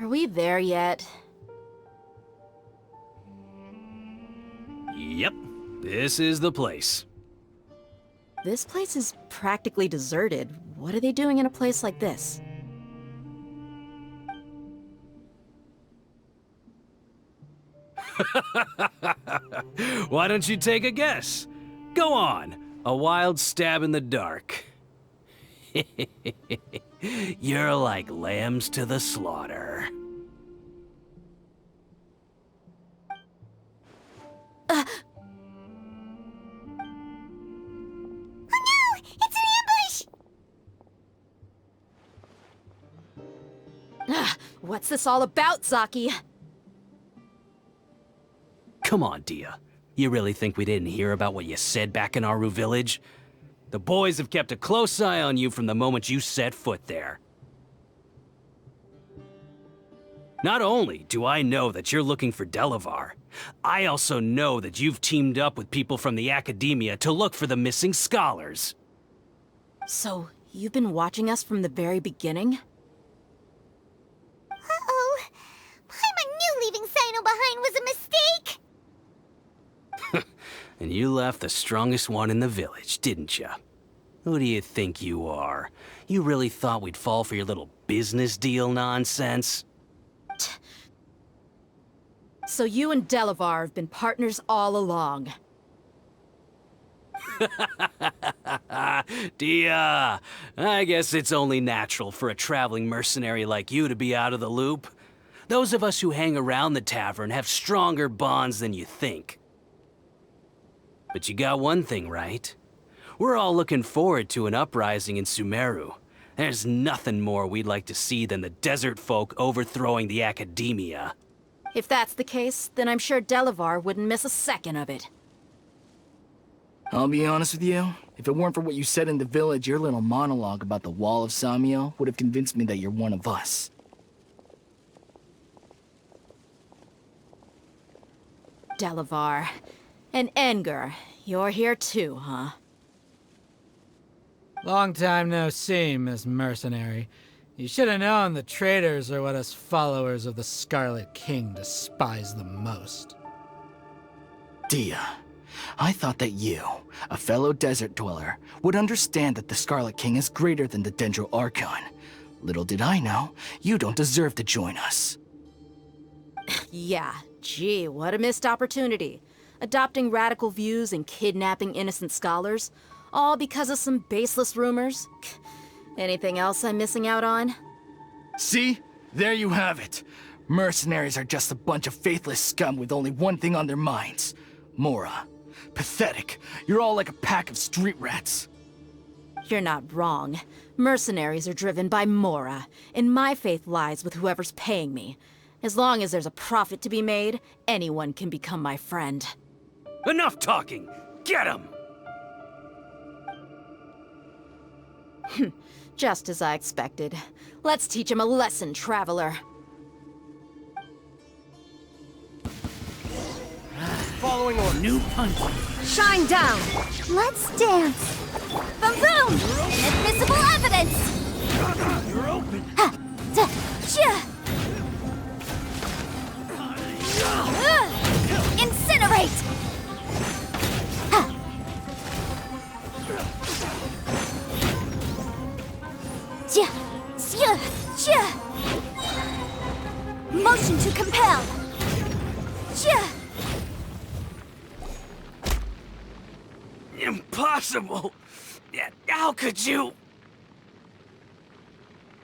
Are we there yet? Yep, this is the place. This place is practically deserted. What are they doing in a place like this? Why don't you take a guess? Go on, a wild stab in the dark. You're like lambs to the slaughter. What's this all about, Zaki? Come on, Dia. You really think we didn't hear about what you said back in Aru village? The boys have kept a close eye on you from the moment you set foot there. Not only do I know that you're looking for Delavar, I also know that you've teamed up with people from the academia to look for the missing scholars. So, you've been watching us from the very beginning? Uh-oh. I knew leaving Sino behind was a mistake! And you left the strongest one in the village, didn't you? Who do you think you are? You really thought we'd fall for your little business deal nonsense? So you and Delavar have been partners all along. Dia, I guess it's only natural for a traveling mercenary like you to be out of the loop. Those of us who hang around the tavern have stronger bonds than you think. But you got one thing right. We're all looking forward to an uprising in Sumeru. There's nothing more we'd like to see than the desert folk overthrowing the academia. If that's the case, then I'm sure Delavar wouldn't miss a second of it. I'll be honest with you. If it weren't for what you said in the village, your little monologue about the Wall of Samiel would have convinced me that you're one of us. Delavar. And Enger, you're here too, huh? Long time no see, Miss Mercenary. You should have known the traitors are what us followers of the Scarlet King despise the most. Dia, I thought that you, a fellow desert dweller, would understand that the Scarlet King is greater than the Dendro Archon. Little did I know, you don't deserve to join us. Yeah, gee, what a missed opportunity. Adopting radical views and kidnapping innocent scholars, all because of some baseless rumors. Anything else I'm missing out on? See? There you have it. Mercenaries are just a bunch of faithless scum with only one thing on their minds. Mora. Pathetic. You're all like a pack of street rats. You're not wrong. Mercenaries are driven by Mora, and my faith lies with whoever's paying me. As long as there's a profit to be made, anyone can become my friend. Enough talking! Get him! Just as I expected. Let's teach him a lesson, traveler. Following on new punch. Shine down! Let's dance! Boom boom! Admissible evidence! You're open. Incinerate! Motion to compel! Impossible! How could you?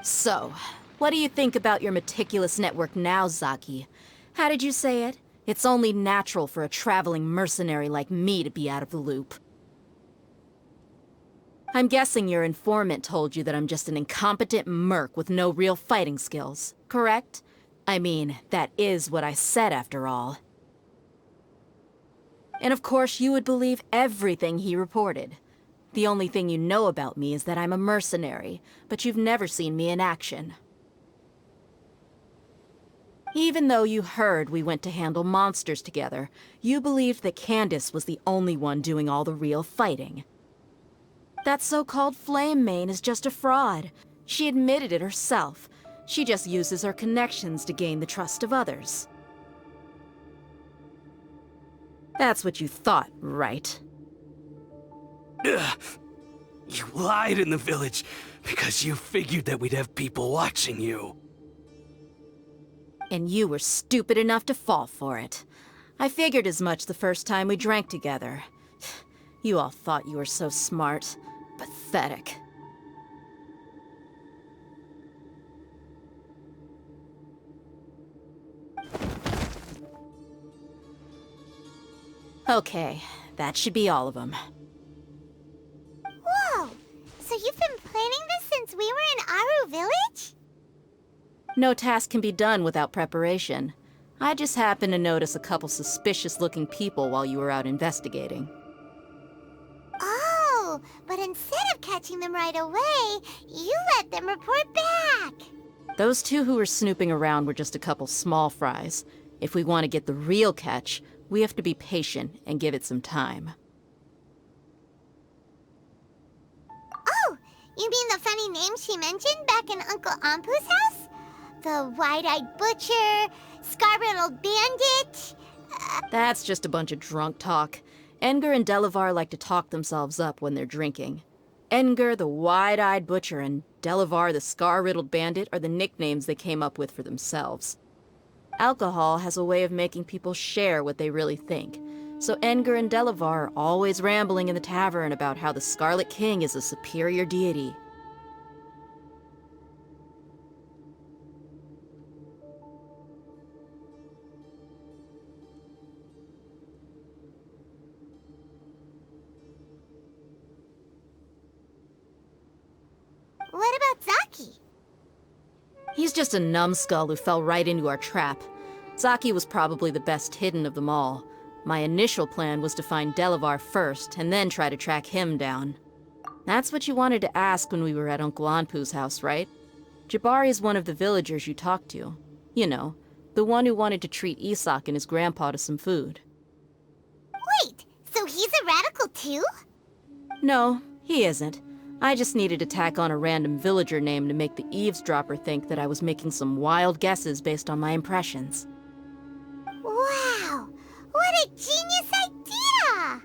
So, what do you think about your meticulous network now, Zaki? How did you say it? It's only natural for a traveling mercenary like me to be out of the loop. I'm guessing your informant told you that I'm just an incompetent merc with no real fighting skills, correct? I mean, that is what I said after all. And of course you would believe everything he reported. The only thing you know about me is that I'm a mercenary, but you've never seen me in action. Even though you heard we went to handle monsters together, you believed that Candace was the only one doing all the real fighting. That so-called Flame Mane is just a fraud. She admitted it herself. She just uses her connections to gain the trust of others. That's what you thought, right? Ugh. You lied in the village because you figured that we'd have people watching you. And you were stupid enough to fall for it. I figured as much the first time we drank together. You all thought you were so smart. Pathetic. Okay, that should be all of them. Whoa! So you've been planning this since we were in Aru Village? No task can be done without preparation. I just happened to notice a couple suspicious-looking people while you were out investigating. Oh, but instead of catching them right away, you let them report back. Those two who were snooping around were just a couple small fries. If we want to get the real catch, we have to be patient and give it some time. Oh, you mean the funny name she mentioned back in Uncle Ampu's house? The wide-eyed butcher, scar-riddled bandit? That's just a bunch of drunk talk. Edgar and Delavar like to talk themselves up when they're drinking. Edgar, the wide-eyed butcher, and Delavar, the scar-riddled bandit, are the nicknames they came up with for themselves. Alcohol has a way of making people share what they really think. So Edgar and Delavar are always rambling in the tavern about how the Scarlet King is a superior deity. What about Zaki? He's just a numbskull who fell right into our trap. Zaki was probably the best hidden of them all. My initial plan was to find Delavar first, and then try to track him down. That's what you wanted to ask when we were at Uncle Anpu's house, right? Jabari is one of the villagers you talked to. You know, the one who wanted to treat Isak and his grandpa to some food. Wait, so he's a radical too? No, he isn't. I just needed to tack on a random villager name to make the eavesdropper think that I was making some wild guesses based on my impressions. Wow, what a genius idea!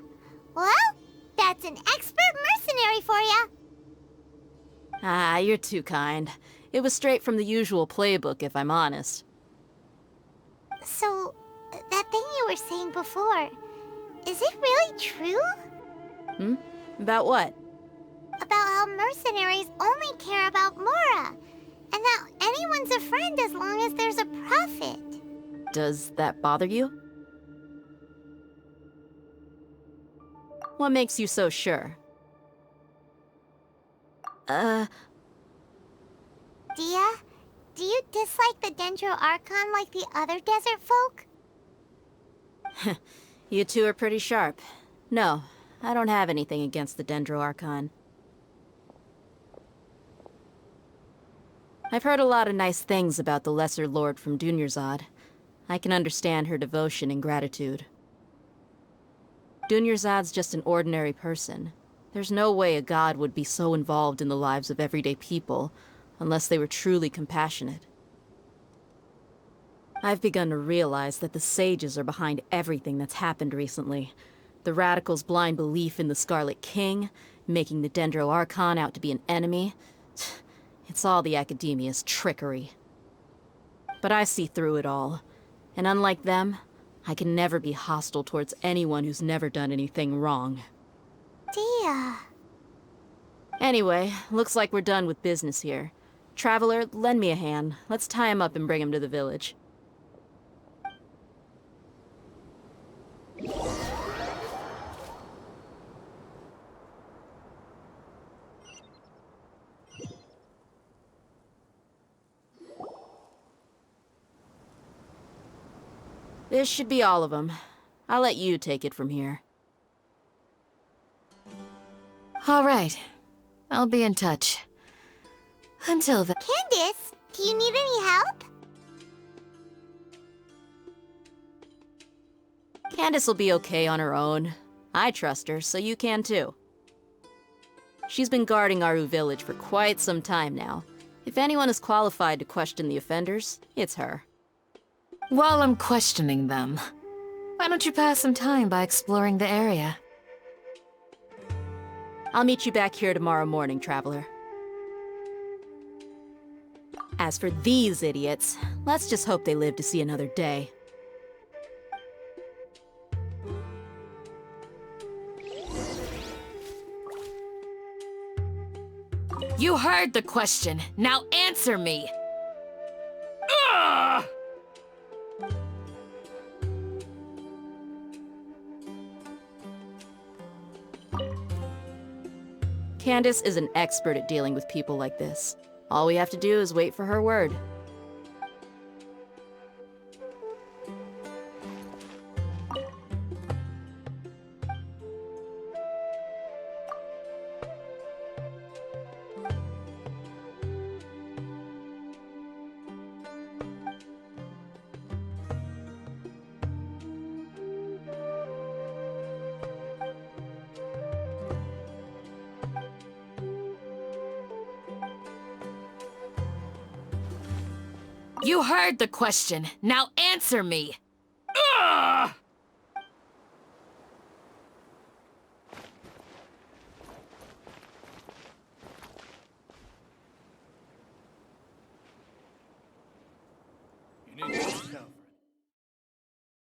Well, that's an expert mercenary for ya. Ah, you're too kind. It was straight from the usual playbook, if I'm honest. So, that thing you were saying before, is it really true? About what? About how mercenaries only care about Mora, and that anyone's a friend as long as there's a profit. Does that bother you? What makes you so sure? Dia, do you dislike the Dendro Archon like the other desert folk? You two are pretty sharp. No, I don't have anything against the Dendro Archon. I've heard a lot of nice things about the Lesser Lord from Dunyarzad. I can understand her devotion and gratitude. Dunyarzad's just an ordinary person. There's no way a god would be so involved in the lives of everyday people, unless they were truly compassionate. I've begun to realize that the sages are behind everything that's happened recently. The radicals' blind belief in the Scarlet King, making the Dendro Archon out to be an enemy. It's all the academia's trickery. But I see through it all. And unlike them, I can never be hostile towards anyone who's never done anything wrong. Dia. Anyway, looks like we're done with business here. Traveler, lend me a hand. Let's tie him up and bring him to the village. This should be all of them. I'll let you take it from here. All right. I'll be in touch. Until then. Candace, do you need any help? Candace will be okay on her own. I trust her, so you can too. She's been guarding Aru Village for quite some time now. If anyone is qualified to question the offenders, it's her. While I'm questioning them, why don't you pass some time by exploring the area? I'll meet you back here tomorrow morning, Traveler. As for these idiots, let's just hope they live to see another day. You heard the question. Now answer me! Candace is an expert at dealing with people like this. All we have to do is wait for her word. You heard the question. Now answer me! You need